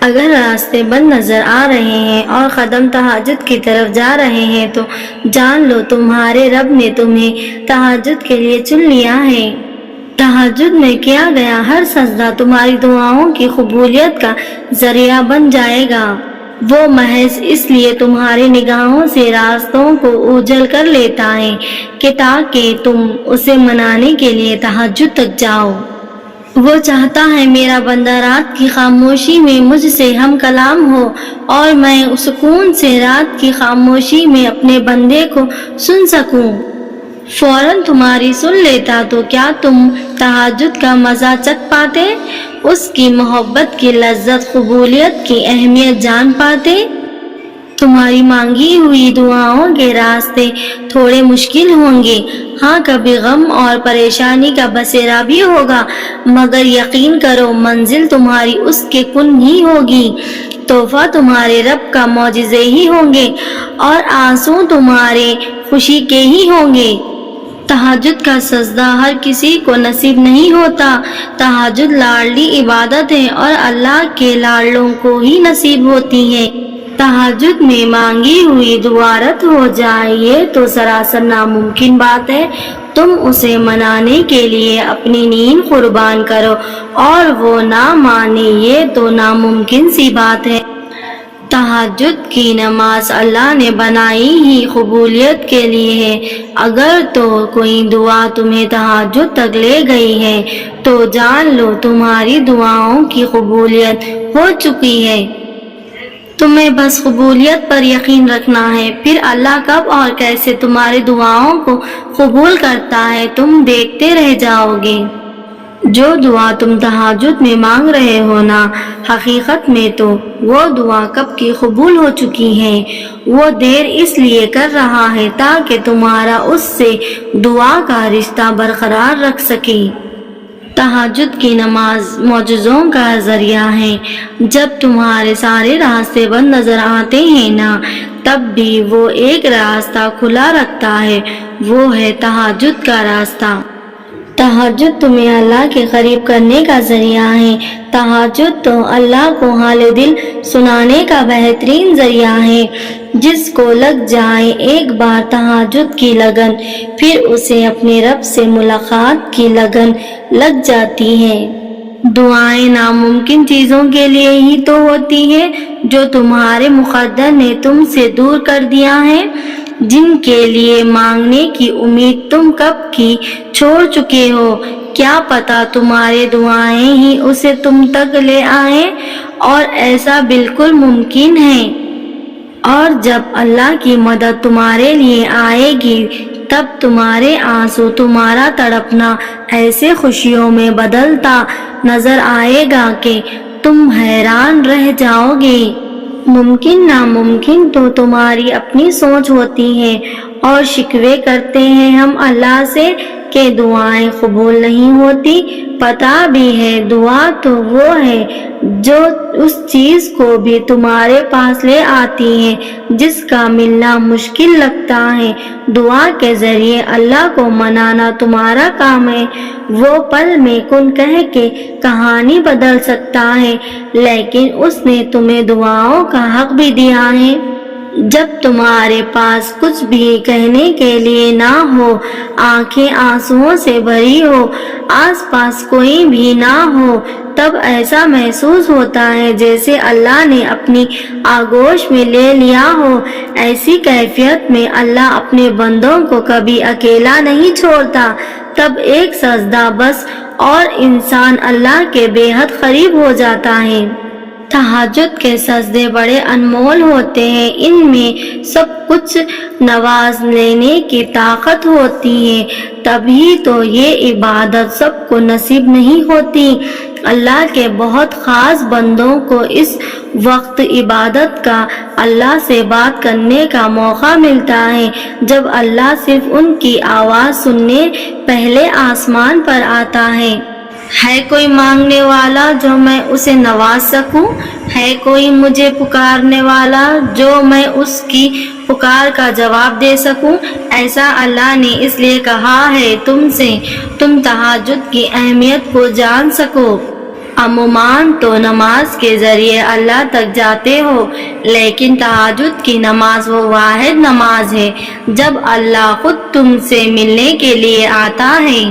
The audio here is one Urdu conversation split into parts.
اگر راستے بند نظر آ رہے ہیں اور قدم تہجد کی طرف جا رہے ہیں تو جان لو تمہارے رب نے تمہیں تہجد کے لیے چن لیا ہے۔ تہجد میں کیا گیا ہر سجدہ تمہاری دعاؤں کی قبولیت کا ذریعہ بن جائے گا۔ وہ محض اس لیے تمہاری نگاہوں سے راستوں کو اوجھل کر لیتا ہے کہ تاکہ تم اسے منانے کے لیے تہجد تک جاؤ۔ وہ چاہتا ہے میرا بندہ رات کی خاموشی میں مجھ سے ہم کلام ہو اور میں سکون سے رات کی خاموشی میں اپنے بندے کو سن سکوں۔ فوراً تمہاری سن لیتا تو کیا تم تہجد کا مزہ چکھ پاتے، اس کی محبت کی لذت، قبولیت کی اہمیت جان پاتے؟ تمہاری مانگی ہوئی دعاؤں کے راستے تھوڑے مشکل ہوں گے، ہاں کبھی غم اور پریشانی کا بسیرا بھی ہوگا، مگر یقین کرو منزل تمہاری اس کے کن ہی ہوگی، تحفہ تمہارے رب کا معجزے ہی ہوں گے اور آنسو تمہارے خوشی کے ہی ہوں گے۔ تہجد کا سجدہ ہر کسی کو نصیب نہیں ہوتا۔ تہجد لاڈلی عبادت ہے اور اللہ کے لاڈلوں کو ہی نصیب ہوتی ہے۔ تہجد میں مانگی ہوئی دعا رد ہو جائے یہ تو سراسر ناممکن بات ہے۔ تم اسے منانے کے لیے اپنی نیند قربان کرو اور وہ نہ مانے یہ تو ناممکن سی بات ہے۔ تہجد کی نماز اللہ نے بنائی ہی قبولیت کے لیے ہے۔ اگر تو کوئی دعا تمہیں تہجد تک لے گئی ہے تو جان لو تمہاری دعاؤں کی قبولیت ہو چکی ہے۔ تمہیں بس قبولیت پر یقین رکھنا ہے، پھر اللہ کب اور کیسے تمہاری دعاؤں کو قبول کرتا ہے تم دیکھتے رہ جاؤ گے۔ جو دعا تم تہجد میں مانگ رہے ہو نا، حقیقت میں تو وہ دعا کب کی قبول ہو چکی ہے۔ وہ دیر اس لیے کر رہا ہے تاکہ تمہارا اس سے دعا کا رشتہ برقرار رکھ سکے۔ تہجد کی نماز معجزوں کا ذریعہ ہے۔ جب تمہارے سارے راستے بند نظر آتے ہیں نا، تب بھی وہ ایک راستہ کھلا رکھتا ہے، وہ ہے تہجد کا راستہ۔ تہجد تمہیں اللہ کے قریب کرنے کا ذریعہ ہے۔ تہجد تو اللہ کو حال دل سنانے کا بہترین ذریعہ ہے۔ جس کو لگ جائے ایک بار تہجد کی لگن، پھر اسے اپنے رب سے ملاقات کی لگن لگ جاتی ہے۔ دعائیں ناممکن چیزوں کے لیے ہی تو ہوتی ہیں جو تمہارے مقدر نے تم سے دور کر دیا ہے، جن کے لیے مانگنے کی امید تم کب کی چھوڑ چکے ہو۔ کیا پتہ تمہاری دعائیں ہی اسے تم تک لے آئیں، اور ایسا بالکل ممکن ہے۔ اور جب اللہ کی مدد تمہارے لیے آئے گی تب تمہارے آنسو، تمہارا تڑپنا ایسے خوشیوں میں بدلتا نظر آئے گا کہ تم حیران رہ جاؤ گے۔ ممکن ناممکن تو تمہاری اپنی سوچ ہوتی ہے، اور شکوے کرتے ہیں ہم اللہ سے کہ دعائیں قبول نہیں ہوتی۔ پتہ بھی ہے دعا تو وہ ہے جو اس چیز کو بھی تمہارے پاس لے آتی ہے جس کا ملنا مشکل لگتا ہے۔ دعا کے ذریعے اللہ کو منانا تمہارا کام ہے۔ وہ پل میں کن کہہ کے کہانی بدل سکتا ہے، لیکن اس نے تمہیں دعاؤں کا حق بھی دیا ہے۔ جب تمہارے پاس کچھ بھی کہنے کے لیے نہ ہو، آنکھیں آنسوؤں سے بھری ہو، آس پاس کوئی بھی نہ ہو، تب ایسا محسوس ہوتا ہے جیسے اللہ نے اپنی آغوش میں لے لیا ہو۔ ایسی کیفیت میں اللہ اپنے بندوں کو کبھی اکیلا نہیں چھوڑتا۔ تب ایک سجدہ بس اور انسان اللہ کے بے حد قریب ہو جاتا ہے۔ تہجد کے سجدے بڑے انمول ہوتے ہیں، ان میں سب کچھ نواز لینے کی طاقت ہوتی ہے، تبھی تو یہ عبادت سب کو نصیب نہیں ہوتی۔ اللہ کے بہت خاص بندوں کو اس وقت عبادت کا، اللہ سے بات کرنے کا موقع ملتا ہے جب اللہ صرف ان کی آواز سننے پہلے آسمان پر آتا ہے۔ ہے کوئی مانگنے والا جو میں اسے نواز سکوں؟ ہے کوئی مجھے پکارنے والا جو میں اس کی پکار کا جواب دے سکوں؟ ایسا اللہ نے اس لیے کہا ہے تم سے، تم تہجد کی اہمیت کو جان سکو۔ عموماً تو نماز کے ذریعے اللہ تک جاتے ہو، لیکن تہجد کی نماز وہ واحد نماز ہے جب اللہ خود تم سے ملنے کے لیے آتا ہے۔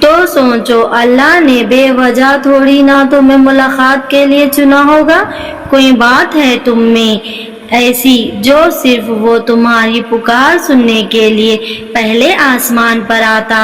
تو سوچو، اللہ نے بے وجہ تھوڑی نہ تمہیں ملاقات کے لیے چنا ہوگا۔ کوئی بات ہے تم میں ایسی جو صرف وہ تمہاری پکار سننے کے لیے پہلے آسمان پر آتا